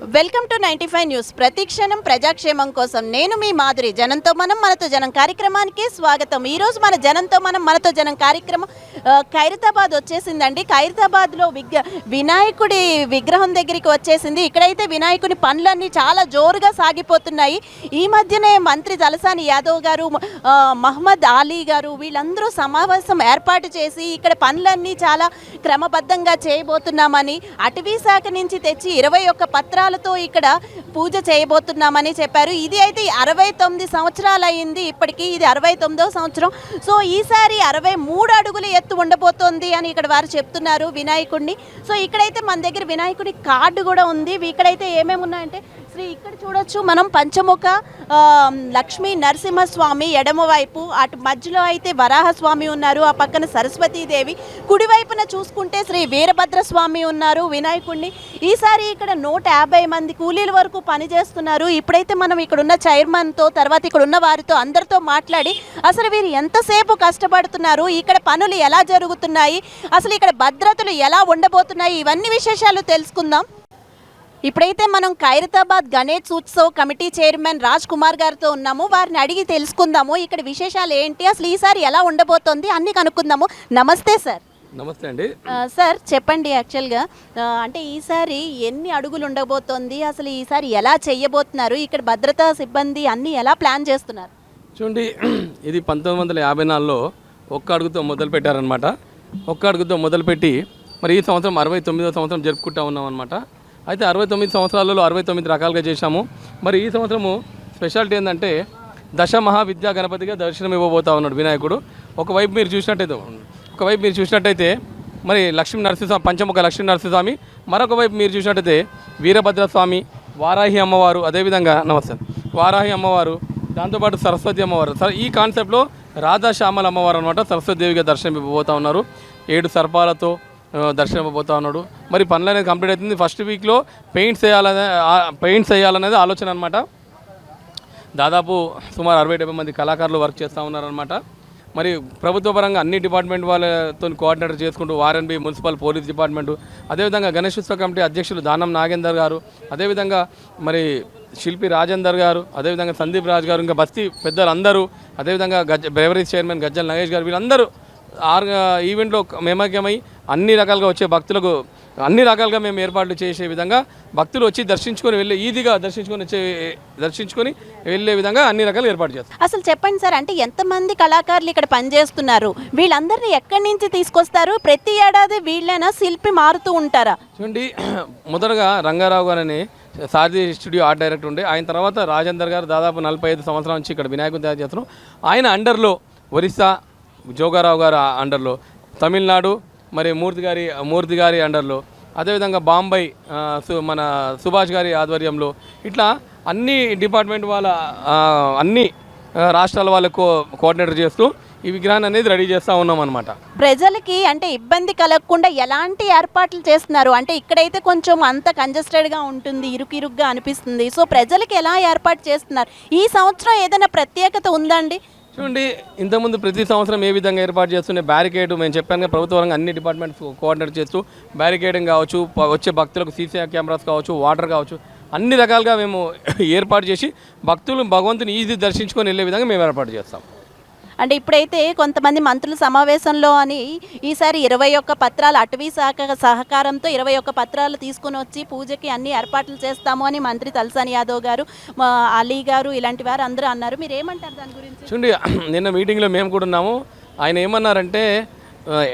Welcome to 95 news. ప్రతిక్షణం ప్రజాక్షేమం కోసం నేను మీ మాధురి. జనంతో మనం మనతో జనం కార్యక్రమానికి స్వాగతం. ఈరోజు మన జనంతో మనం మనతో జనం కార్యక్రమం ఖైరతాబాద్ వచ్చేసిందండి. ఖైరతాబాద్లో వినాయకుడి విగ్రహం దగ్గరికి వచ్చేసింది. ఇక్కడైతే వినాయకుని పనులన్నీ చాలా జోరుగా సాగిపోతున్నాయి. ఈ మధ్యనే మంత్రి తలసాని యాదవ్ గారు, మహమ్మద్ అలీ గారు వీళ్ళందరూ సమావేశం ఏర్పాటు చేసి ఇక్కడ పనులన్నీ చాలా క్రమబద్ధంగా చేయబోతున్నామని, అటవీ శాఖ నుంచి తెచ్చి 21 పత్రాలతో ఇక్కడ పూజ చేయబోతున్నామని చెప్పారు. ఇది అయితే 69 సంవత్సరాలు అయింది. ఇప్పటికీ ఇది 69వ సంవత్సరం. సో ఈసారి 63 అడుగుల ఎత్తు ఉండబోతోంది అని ఇక్కడ వారు చెప్తున్నారు వినాయకుడిని. సో ఇక్కడైతే మన దగ్గర వినాయకుడి కార్డు కూడా ఉంది. ఇక్కడైతే ఏమేమి ఉన్నాయంటే ఇక్కడ చూడొచ్చు మనం పంచముఖ లక్ష్మీ నరసింహస్వామి ఎడమవైపు, అటు మధ్యలో అయితే వరాహస్వామి ఉన్నారు, ఆ పక్కన సరస్వతీదేవి, కుడివైపున చూసుకుంటే శ్రీ వీరభద్రస్వామి ఉన్నారు వినాయకుడిని. ఈసారి ఇక్కడ 150 మంది కూలీల వరకు పనిచేస్తున్నారు. ఇప్పుడైతే మనం ఇక్కడ ఉన్న చైర్మన్తో, తర్వాత ఇక్కడ ఉన్న వారితో అందరితో మాట్లాడి అసలు వీరు ఎంతసేపు కష్టపడుతున్నారు, ఇక్కడ పనులు ఎలా జరుగుతున్నాయి, అసలు ఇక్కడ భద్రతలు ఎలా ఉండబోతున్నాయి, ఇవన్నీ విశేషాలు తెలుసుకుందాం. ఇప్పుడైతే మనం ఖైరతాబాద్ గణేష్ ఉత్సవ్ కమిటీ చైర్మన్ రాజ్ కుమార్ గారితో ఉన్నాము. వారిని అడిగి తెలుసుకుందాము ఇక్కడ విశేషాలు ఏంటి, అసలు ఈసారి ఎలా ఉండబోతోంది అన్ని కనుక్కుందాము. నమస్తే సార్. నమస్తే అండి. సార్ చెప్పండి, యాక్చువల్గా అంటే ఈసారి ఎన్ని అడుగులు ఉండబోతోంది, అసలు ఈసారి ఎలా చెయ్యబోతున్నారు, ఇక్కడ భద్రతా సిబ్బంది అన్నీ ఎలా ప్లాన్ చేస్తున్నారు? చూడండి, ఇది 1954లో ఒక్క అడుగుతో మొదలు పెట్టారనమాట. ఒక్క అడుగుతో మొదలుపెట్టి మరి ఈ సంవత్సరం 69వ సంవత్సరం జరుపుకుంటా ఉన్నాం అనమాట. అయితే 69 సంవత్సరాలలో 69 రకాలుగా చేశాము. మరి ఈ సంవత్సరము స్పెషాలిటీ ఏంటంటే దశ మహావిద్యా గణపతిగా దర్శనం ఇవ్వబోతా ఉన్నాడు వినాయకుడు. ఒకవైపు మీరు చూసినట్టయితే మరి లక్ష్మీ నరసింహస్వామి, పంచముఖ లక్ష్మీ నరసింహస్వామి, మరొక వైపు మీరు చూసినట్టయితే వీరభద్రస్వామి, వారాహి అమ్మవారు, అదేవిధంగా నమస్తే వారాహి అమ్మవారు, దాంతోపాటు సరస్వతి అమ్మవారు. ఈ కాన్సెప్ట్లో రాధా శ్యామల అమ్మవారు అనమాట సరస్వతిదేవిగా దర్శనం ఇవ్వబోతా ఉన్నారు. 7 సర్పాలతో దర్శనం ఇవ్వబోతా ఉన్నాడు. మరి పనులు అనేది కంప్లీట్ అవుతుంది. ఫస్ట్ వీక్లో పెయింట్స్ వేయాలనేది ఆలోచన అనమాట. దాదాపు సుమారు 60-70 మంది కళాకారులు వర్క్ చేస్తూ ఉన్నారనమాట. మరి ప్రభుత్వ పరంగా అన్ని డిపార్ట్మెంట్ వాళ్ళతో కోఆర్డినేటర్ చేసుకుంటూ ఆర్ఎన్బి, మున్సిపల్, పోలీస్ డిపార్ట్మెంటు, అదేవిధంగా గణేష్ ఉత్సవ కమిటీ అధ్యక్షులు దానం నాగేందర్ గారు, అదేవిధంగా మరి శిల్పి రాజేందర్ గారు, అదేవిధంగా సందీప్ రాజ్ గారు, ఇంకా బస్తీ పెద్దలు అందరూ, అదేవిధంగా బెవరేజ్ చైర్మన్ గజ్జల నగేష్ గారు, వీళ్ళందరూ ఈవెంట్లో మేమక్యమై అన్ని రకాలుగా వచ్చే భక్తులకు అన్ని రకాలుగా మేము ఏర్పాట్లు చేసే విధంగా భక్తులు వచ్చి దర్శించుకొని వెళ్ళే ఈజీగా దర్శించుకొని వెళ్ళే విధంగా అన్ని రకాలు ఏర్పాటు చేస్తాం. అసలు చెప్పండి సార్, అంటే ఎంతమంది కళాకారులు ఇక్కడ పనిచేస్తున్నారు, వీళ్ళందరినీ ఎక్కడి నుంచి తీసుకొస్తారు, ప్రతి ఏడాది వీళ్ళైనా శిల్పి మారుతూ ఉంటారా? చూడండి, మొదటగా రంగారావు గారని సారథి స్టూడియో ఆర్ట్ డైరెక్టర్ ఉండే, ఆయన తర్వాత రాజేందర్ గారు దాదాపు 45 సంవత్సరాల నుంచి ఇక్కడ వినాయకుని తయారు చేస్తున్నారు. ఆయన అండర్లో ఒరిస్సా జోగారావు గారు అండర్లో, తమిళనాడు మరి మూర్తి గారి అండర్లో, అదేవిధంగా బాంబై మన సుభాష్ గారి ఆధ్వర్యంలో, ఇట్లా అన్ని డిపార్ట్మెంట్ వాళ్ళ అన్ని రాష్ట్రాల వాళ్ళకు కోఆర్డినేటర్ చేస్తూ ఈ విగ్రహాన్ని అనేది రెడీ చేస్తూ ఉన్నాం అనమాట. ప్రజలకి అంటే ఇబ్బంది కలగకుండా ఎలాంటి ఏర్పాట్లు చేస్తున్నారు? అంటే ఇక్కడైతే కొంచెం అంత కంజెస్టెడ్గా ఉంటుంది, ఇరుగ్గా అనిపిస్తుంది. సో ప్రజలకి ఎలా ఏర్పాటు చేస్తున్నారు? ఈ సంవత్సరం ఏదైనా ప్రత్యేకత ఉందండి? చూడండి, ఇంతకుముందు ప్రతి సంవత్సరం ఏ విధంగా ఏర్పాటు చేస్తుండే బ్యారికేడ్ మేము చెప్పాను కదా, ప్రభుత్వ పరంగా అన్ని డిపార్ట్మెంట్స్ కోఆర్డినేట్ చేస్తూ బ్యారికేడింగ్ కావచ్చు, వచ్చే భక్తులకు సీసీ కెమెరాస్ కావచ్చు, వాటర్ కావచ్చు, అన్ని రకాలుగా మేము ఏర్పాటు చేసి భక్తులు భగవంతుని ఈజీ దర్శించుకొని వెళ్ళే విధంగా మేము ఏర్పాటు చేస్తాం. అంటే ఇప్పుడైతే కొంతమంది మంత్రుల సమావేశంలో అని ఈసారి 21 పత్రాలు అటవీ శాఖ సహకారంతో 21 పత్రాలు తీసుకుని వచ్చి పూజకి అన్ని ఏర్పాట్లు చేస్తాము అని మంత్రి తలసాని యాదవ్ గారు, అలీ గారు ఇలాంటి వారు అందరూ అన్నారు. మీరు ఏమంటారు దాని గురించి? చూడండి, నిన్న మీటింగ్లో మేము కూడా ఉన్నాము. ఆయన ఏమన్నారంటే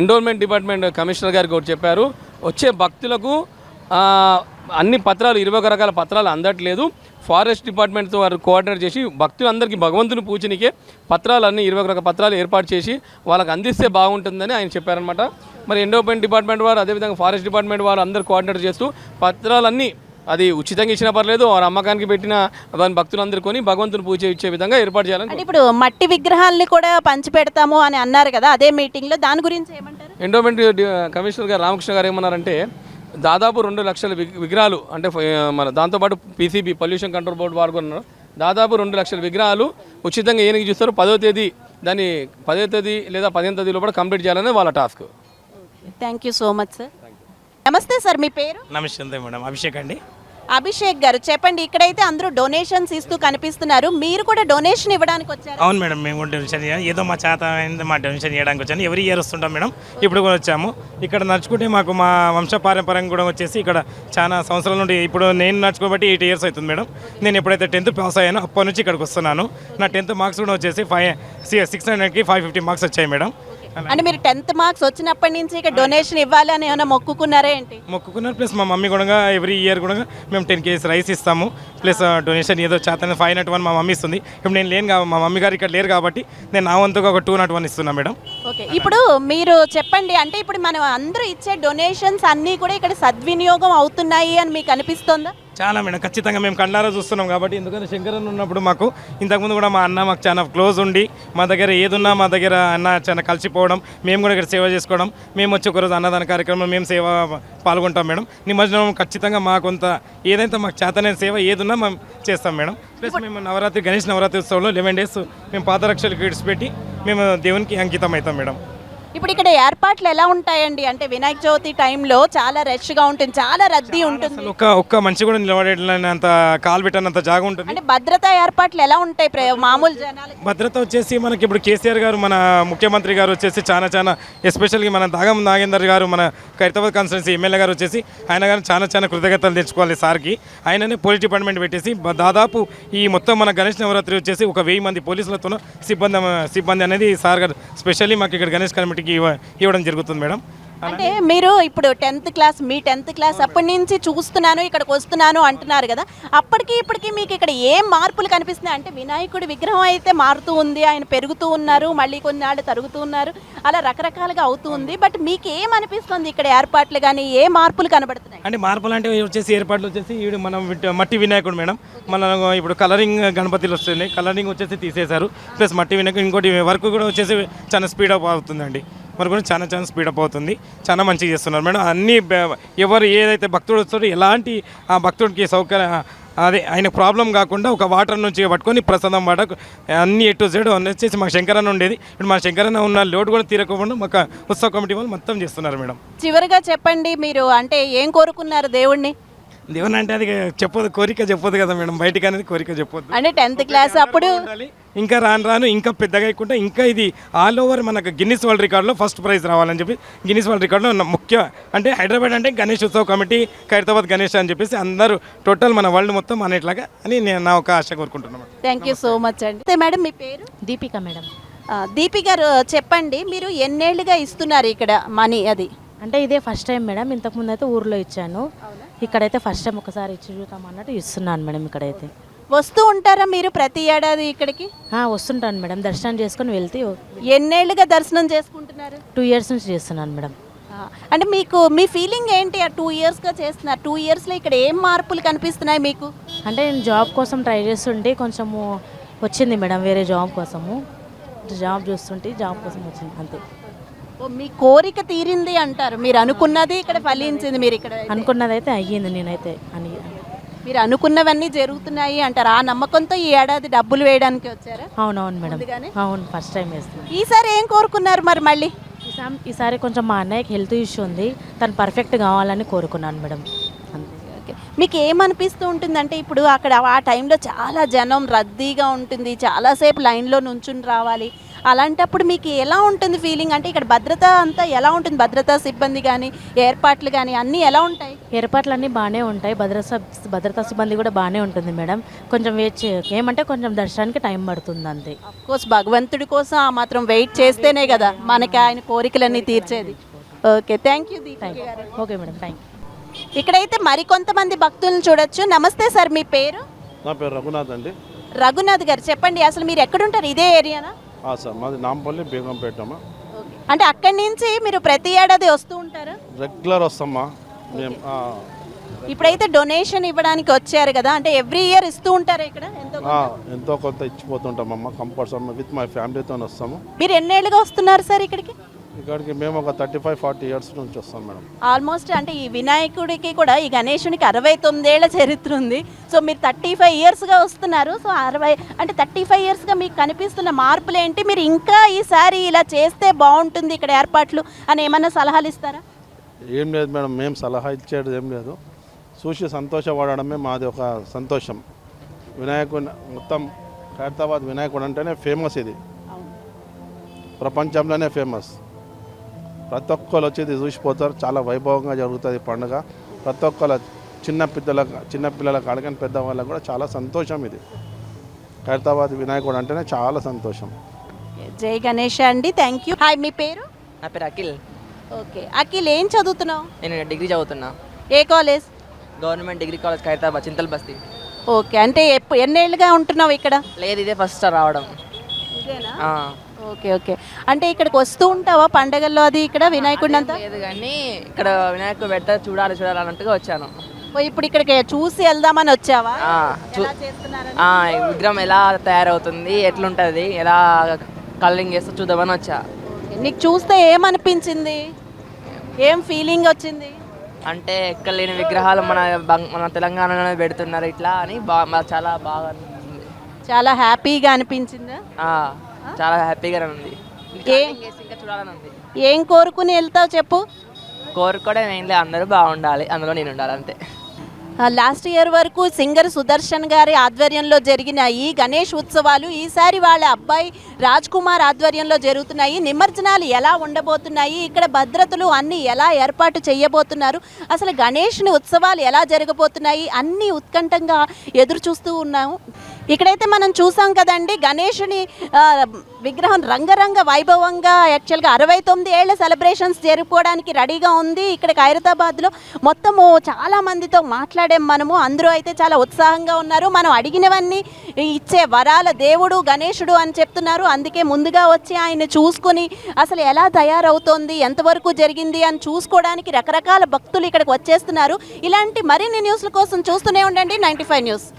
ఎండోర్మెంట్ డిపార్ట్మెంట్ కమిషనర్ గారికి ఒకటి చెప్పారు, వచ్చే భక్తులకు అన్ని పత్రాలు 21 రకాల పత్రాలు అందట్లేదు, ఫారెస్ట్ డిపార్ట్మెంట్తో వారు కోఆర్డినేట్ చేసి భక్తులందరికీ భగవంతుని పూజనికే పత్రాలన్నీ 21 రకాల పత్రాలు ఏర్పాటు చేసి వాళ్ళకి అందిస్తే బాగుంటుందని ఆయన చెప్పారనమాట. మరి ఎండోమెంట్ డిపార్ట్మెంట్ వారు, అదేవిధంగా ఫారెస్ట్ డిపార్ట్మెంట్ వారు అందరూ కోఆర్డినేట్ చేస్తూ పత్రాలన్నీ అది ఉచితంగా ఇచ్చినా పర్లేదు, వారు అమ్మకానికి పెట్టిన దాని భక్తులందరూ కొని భగవంతుని పూజ ఇచ్చే విధంగా ఏర్పాటు చేయాలని. ఇప్పుడు మట్టి విగ్రహాలని కూడా పంచి పెడతాము అని అన్నారు కదా అదే మీటింగ్లో, దాని గురించి ఏమంటారు? ఎండోమెంట్ కమిషనర్ గారు రామకృష్ణ గారు ఏమన్నారంటే దాదాపు 2 లక్షల విగ్రహాలు, అంటే మన దాంతోపాటు పీసీబీ పొల్యూషన్ కంట్రోల్ బోర్డు వారు కూడా దాదాపు 2 లక్షల విగ్రహాలు ఉచితంగా ఏనికి చూస్తారు. 10వ తేదీ దాన్ని 10వ తేదీ లేదా 15వ తేదీలో కూడా కంప్లీట్ చేయాలనే వాళ్ళ task. Thank you so much sir. నమస్తే సార్, మీ పేరు? నమస్తే మేడం, అభిషేక్ అండి. అభిషేక్ గారు చెప్పండి, ఇక్కడైతే అందరూ డొనేషన్స్ ఇస్తూ కనిపిస్తున్నారు, మీరు కూడా డొనేషన్ ఇవ్వడానికి వచ్చారు? అవును మేడం, మేము కూడా డొనేషన్ ఏదో మా చేత అయింది, మా డొనేషన్ చేయడానికి వచ్చాను. ఎవ్రీ ఇయర్ వస్తుంటాం మేడం, ఇప్పుడు కూడా వచ్చాము. ఇక్కడ నడుచుకుంటే మాకు మా వంశపారంపర్యంగా కూడా వచ్చేసి ఇక్కడ చాలా సంవత్సరాల నుండి, ఇప్పుడు నేను నడుచుకోబట్టి 8 years అవుతుంది మేడం. నేను ఎప్పుడైతే 10th పాస్ అయ్యానో అప్పటి నుంచి ఇక్కడికి వస్తున్నాను. నా 10th మార్క్స్ కూడా వచ్చేసి 600కి 550 మార్క్స్ వచ్చాయి మేడం. అంటే మీరు 10th మార్క్స్ వచ్చినప్పటి నుంచి ఇక డొనేషన్ ఇవ్వాలి అని ఏమైనా మొక్కుకున్నారా ఏంటి? మొక్కుకున్నారు. ప్లస్ మా మమ్మీ కూడా ఎవ్రీ ఇయర్ కూడా మేము 10 kgs రైస్ ఇస్తాము. ప్లస్ డొనేషన్ ఏదో చేత 501 మా మమ్మీ ఇస్తుంది. ఇప్పుడు నేను లేను మా మమ్మీ గారు ఇక్కడ లేరు కాబట్టి నేను నా వంతుగా ఒక 201 ఇస్తున్నా మేడం. ఓకే, ఇప్పుడు మీరు చెప్పండి, అంటే ఇప్పుడు మనం అందరూ ఇచ్చే డొనేషన్స్ అన్నీ కూడా ఇక్కడ సద్వినియోగం అవుతున్నాయి అని మీకు అనిపిస్తుందా? చాలా మేడం, ఖచ్చితంగా మేము కళ్ళారా చూస్తున్నాం కాబట్టి. ఎందుకంటే శంకరన్ ఉన్నప్పుడు మాకు ఇంతకుముందు కూడా మా అన్న మాకు చాలా క్లోజ్ ఉండి మా దగ్గర ఏదున్నా మా దగ్గర అన్న చాలా కలిసిపోవడం, మేము కూడా ఇక్కడ సేవ చేసుకోవడం, మేము వచ్చి ఒకరోజు అన్నదాన కార్యక్రమం మేము సేవ పాల్గొంటాం మేడం. నిమజ్జనం ఖచ్చితంగా మాకు కొంత ఏదైతే మాకు చేతనైన సేవ ఏదున్నా మేము చేస్తాం మేడం. ప్లస్ మేము నవరాత్రి గణేష్ నవరాత్రి ఉత్సవంలో 11 days మేము పాదరక్షలకు విడిచిపెట్టి మేము దేవునికి అంకితం అవుతాం మేడం. ఇప్పుడు ఇక్కడ ఏర్పాట్లు ఎలా ఉంటాయండి? అంటే వినాయక చవితి టైంలో చాలా రష్గా ఉంటుంది, చాలా రద్దీ ఉంటుంది, అసలు ఒక్క మనిషి కూడా నిలబడేంత కాలు పెట్టినంత జాగా ఉంటుంది. అంటే భద్రతా ఏర్పాట్లు ఎలా ఉంటాయి మామూలు జనాలు? భద్రత వచ్చేసి మనకి ఇప్పుడు కేసీఆర్ గారు మన ముఖ్యమంత్రి గారు వచ్చేసి చాలా ఎస్పెషల్గా మన దాగం నాగేందర్ గారు మన ఖైరతాబాద్ కాన్స్టిట్యున్సీ ఎమ్మెల్యే గారు వచ్చేసి ఆయన గారు చాలా కృతజ్ఞతలు తెచ్చుకోవాలి సార్కి. ఆయననే పోలీస్ డిపార్ట్మెంట్ పెట్టేసి దాదాపు ఈ మొత్తం మన గణేష్ నవరాత్రి వచ్చేసి ఒక 1000 మంది పోలీసులతో సిబ్బంది అనేది సార్ గారు స్పెషల్లీ మాకు ఇక్కడ గణేష్ కమిటీకి ఇవ్వడం జరుగుతుంది మేడం. అంటే మీరు ఇప్పుడు 10th క్లాస్, మీ 10th క్లాస్ అప్పటి నుంచి చూస్తున్నాను, ఇక్కడికి వస్తున్నాను అంటున్నారు కదా, అప్పటికి ఇప్పటికి మీకు ఇక్కడ ఏం మార్పులు కనిపిస్తున్నాయి? అంటే వినాయకుడి విగ్రహం అయితే మారుతూ ఉంది, ఆయన పెరుగుతూ ఉన్నారు, మళ్ళీ కొన్నాళ్ళు తరుగుతూ ఉన్నారు, అలా రకరకాలుగా అవుతూ ఉంది. బట్ మీకు ఏమనిపిస్తుంది ఇక్కడ ఏర్పాట్లు కానీ ఏ మార్పులు కనబడుతున్నాయి? అంటే మార్పులు అంటే వచ్చేసి ఏర్పాట్లు వచ్చేసి ఇప్పుడు మనం మట్టి వినాయకుడు మేడం, మన ఇప్పుడు కలరింగ్ గణపతిలు వస్తున్నాయి, కలరింగ్ వచ్చేసి తీసేశారు. ప్లస్ మట్టి వినాయకుడు ఇంకోటి వర్క్ కూడా వచ్చేసి చాలా స్పీడప్ అవుతుందండి. మరి కూడా చాలా స్పీడప్ అవుతుంది, చాలా మంచిగా చేస్తున్నారు మేడం. అన్నీ ఎవరు ఏదైతే భక్తుడు వస్తాడో ఎలాంటి ఆ భక్తుడికి సౌకర్యం అదే ఆయన ప్రాబ్లం కాకుండా ఒక వాటర్ నుంచి పట్టుకొని ప్రసాదం వాడ అన్ని ఎటు సైడ్ వచ్చేసి మాకు శంకరన్న ఉండేది. ఇప్పుడు మా శంకరన్న ఉన్న లోటు కూడా తీరకుండా మాకు ఉత్సవ కమిటీ వాళ్ళు మొత్తం చేస్తున్నారు మేడం. చివరిగా చెప్పండి, మీరు అంటే ఏం కోరుకున్నారు దేవుణ్ణి? దేవుని అంటే అది చెప్పదు, కోరిక చెప్పొద్దు కదా మేడం, బయటికి అనేది కోరిక చెప్పొద్దు. అంటే 10th క్లాస్ అప్పుడు ఇంకా రాను ఇంకా పెద్దగా అయ్యకుండా ఇంకా ఇది ఆల్ ఓవర్ మనకు గిన్నిస్ వరల్డ్ రికార్డులో ఫస్ట్ ప్రైజ్ రావాలని చెప్పి గిన్నిస్ వరల్డ్ రికార్డులో ముఖ్య అంటే హైదరాబాద్ అంటే గణేష్ ఉత్సవ్ కమిటీ ఖైరతాబాద్ గణేష్ అని చెప్పేసి అందరూ టోటల్ మన వరల్డ్ మొత్తం అనేట్లాగా అని నేను నా ఒక ఆశ కోరుకుంటున్నాను. థ్యాంక్ యూ సో మచ్ అండి. మేడం మీ పేరు? దీపిక మేడం. దీపిక గారు చెప్పండి, మీరు ఎన్నేళ్ళుగా ఇస్తున్నారు ఇక్కడ మనీ? అది అంటే ఇదే ఫస్ట్ టైం మేడం, ఇంతకుముందు అయితే ఊర్లో ఇచ్చాను, ఇక్కడైతే ఫస్ట్ టైం ఒకసారి ఇచ్చి చూద్దాం అన్నట్టు ఇస్తున్నాను మేడం. ఇక్కడైతే వస్తూ ఉంటారా మీరు ప్రతి ఏడాది ఇక్కడికి? వస్తుంటాను మేడం, దర్శనం చేసుకొని వెళ్తే. ఎన్నేళ్ళుగా దర్శనం చేసుకుంటున్నారు? 2 years నుంచి చేస్తున్నాను మేడం. అంటే మీకు మీ ఫీలింగ్ ఏంటి? 2 yearsగా చేస్తున్నారు, 2 yearsలో ఇక్కడ ఏం మార్పులు కనిపిస్తున్నాయి మీకు? అంటే నేను జాబ్ కోసం ట్రై చేస్తుంటే కొంచెము వచ్చింది మేడం, వేరే జాబ్ కోసము జాబ్ చూస్తుంటే జాబ్ కోసం వచ్చింది అంతే. మీ కోరిక తీరింది అంటారు, మీరు అనుకున్నది ఇక్కడ ఫలించింది, మీరు ఇక్కడ అనుకున్నది అయితే అయ్యింది, నేనైతే అని మీరు అనుకున్నవన్నీ జరుగుతున్నాయి అంటారు. ఆ నమ్మకంతో ఈ ఏడాది డబ్బులు వేయడానికి వచ్చారా? అవునవును మేడం, అవును ఫస్ట్ టైం వేస్తున్నాను. ఈసారి ఏం కోరుకున్నారు మరి మళ్ళీ? ఈసారి కొంచెం మా అన్నయ్యకి హెల్త్ ఇష్యూ ఉంది, తను పర్ఫెక్ట్ కావాలని కోరుకున్నాను మేడం అంతే. ఓకే, మీకు ఏమనిపిస్తూ ఉంటుందంటే ఇప్పుడు అక్కడ ఆ టైంలో చాలా జనం రద్దీగా ఉంటుంది, చాలాసేపు లైన్లో నుంచుని రావాలి, అలాంటప్పుడు మీకు ఎలా ఉంటుంది ఫీలింగ్? అంటే ఇక్కడ భద్రత అంతా ఎలా ఉంటుంది? భద్రతా సిబ్బంది కానీ ఏర్పాట్లు కానీ అన్నీ ఎలా ఉంటాయి? ఏర్పాట్లు అన్నీ బాగానే ఉంటాయి, భద్రతా సిబ్బంది కూడా బాగానే ఉంటుంది మేడం. కొంచెం వెయిట్ ఏమంటే కొంచెం దర్శనానికి టైం పడుతుంది అంతే. అఫ్కోర్స్ భగవంతుడి కోసం ఆ మాత్రం వెయిట్ చేస్తేనే కదా మనకి ఆయన కోరికలన్నీ తీర్చేది. ఓకే, థ్యాంక్ యూ దీపిక గారు. Okay madam, thank you. ఇక్కడైతే మరికొంతమంది భక్తులను చూడొచ్చు. నమస్తే సార్, మీ పేరు? నా పేరు రఘునాథ్ అండి. రఘునాథ్ గారు చెప్పండి, అసలు మీరు ఎక్కడుంటారు? ఇదే ఏరియానా? సార్ మాది నాంపల్లి బేగంపేటమ్మా. అంటే అక్కడి నుంచి మీరు ప్రతి ఏడాది వస్తూ ఉంటారు? రెగ్యులర్ వస్తామ్మా మేము. ఇప్పుడైతే డొనేషన్ ఇవ్వడానికి వచ్చారు కదా, అంటే ఎవ్రీ ఇయర్ ఇస్తూ ఉంటారు ఇక్కడ? ఎంతో కొంత ఇచ్చిపోతుంటామమ్మా, కంపల్సరీ విత్ మై ఫ్యామిలీతో వస్తాము. మీరు ఎన్నేళ్ళుగా వస్తున్నారు సార్ ఇక్కడికి? ఇక్కడికి మేము ఒక 35-40 years నుంచి వస్తాం మేడం. ఆల్మోస్ట్ అంటే ఈ వినాయకుడికి కూడా ఈ గణేశునికి 69 ఏళ్ల చరిత్ర ఉంది. సో మీరు 35 yearsగా వస్తున్నారు. సో 60 అంటే 35 yearsగా మీకు కనిపిస్తున్న మార్పులు ఏంటి? మీరు ఇంకా ఈసారి ఇలా చేస్తే బాగుంటుంది ఇక్కడ ఏర్పాట్లు అని ఏమన్నా సలహాలు ఇస్తారా? ఏం లేదు మేడం, మేము సలహా ఇచ్చేది ఏం లేదు. చూసి సంతోషపడడమే మాది ఒక సంతోషం. వినాయకుడు మొత్తం ఖైరతాబాద్ వినాయకుడు అంటేనే ఫేమస్, ఇది ప్రపంచంలోనే ఫేమస్. ప్రతి ఒక్కరు వచ్చి ఇది చూసిపోతారు. చాలా వైభవంగా జరుగుతుంది పండుగ. ప్రతి ఒక్కరు చిన్నపిల్లల కాడకని పెద్దవాళ్ళకు కూడా చాలా సంతోషం. ఇది ఖైరతాబాద్ వినాయకుడు అంటేనే చాలా సంతోషం. జై గణేష్ అండి, థ్యాంక్ యూ. హాయ్, మీ పేరు? నా పేరు అఖిల్. ఓకే అఖిల్, ఏం చదువుతున్నావు? నేను డిగ్రీ చదువుతున్నా. ఏ college? Government degree college Khairatabad, Chintal Basti. Okay, అంటే ఎన్నేళ్ళుగా ఉంటున్నావు ఇక్కడ? లేదు, ఇదే ఫస్ట్ రావడం. ఇదేనా? ఆ. ఓకే ఓకే, అంటే ఇక్కడికి వస్తూ ఉంటావా పండగల్లో అది ఇక్కడ వినాయకుడిని అంతా? లేదు కానీ ఇక్కడ వినాయకుడు పెడతా చూడాలి అన్నట్టుగా వచ్చాను. ఓ, ఇప్పుడు ఇక్కడికి చూసి వెళ్దామని వచ్చావా? ఆ, ఎలా చేస్తున్నారని? ఈ విగ్రహం ఎలా తయారవుతుంది, ఎట్లుంటుంది, ఎలా కలరింగ్ చేస్తూ చూద్దామని వచ్చా. ఓకే, నీకు చూస్తే ఏమనిపించింది? ఏం ఫీలింగ్ వచ్చింది? అంటే ఎక్కడ లేని విగ్రహాలు మన తెలంగాణలోనే పెడుతున్నారు ఇట్లా అని చాలా బాగా అనిపించింది. చాలా హ్యాపీగా అనిపించిందా? ఆ, చాలా హ్యాపీగానే ఉంది. ఇంకా చూడాలని ఉంది. ఏం కోరుకుని వెళ్తావు చెప్పు? కోరుకోవడం ఏం లేదు, అందరూ బాగుండాలి, అందులో నేను ఉండాలి అంతే. లాస్ట్ ఇయర్ వరకు సింగర్ సుదర్శన్ గారి ఆధ్వర్యంలో జరిగిన ఈ గణేష్ ఉత్సవాలు ఈసారి వాళ్ళ అబ్బాయి రాజ్ కుమార్ ఆధ్వర్యంలో జరుగుతున్నాయి. నిమజ్జనాలు ఎలా ఉండబోతున్నాయి, ఇక్కడ భద్రతలు అన్నీ ఎలా ఏర్పాటు చేయబోతున్నారు, అసలు గణేష్ని ఉత్సవాలు ఎలా జరగబోతున్నాయి అన్నీ ఉత్కంఠంగా ఎదురు చూస్తూ ఉన్నాము. ఇక్కడైతే మనం చూసాం కదండి, గణేషుని విగ్రహం రంగరంగ వైభవంగా యాక్చువల్గా 69 ఏళ్ల సెలబ్రేషన్స్ జరుపుకోవడానికి రెడీగా ఉంది. ఇక్కడ ఖైరతాబాద్లో మొత్తము చాలా మందితో మాట్లాడాం మనము. అందరూ అయితే చాలా ఉత్సాహంగా ఉన్నారు. మనం అడిగినవన్నీ ఇచ్చే వరాల దేవుడు గణేశుడు అని చెప్తున్నారు. అందుకే ముందుగా వచ్చి ఆయన చూసుకొని అసలు ఎలా తయారవుతోంది, ఎంతవరకు జరిగింది అని చూసుకోవడానికి రకరకాల భక్తులు ఇక్కడికి వచ్చేస్తున్నారు. ఇలాంటి మరిన్ని న్యూస్ల కోసం చూస్తూనే ఉండండి 95 న్యూస్.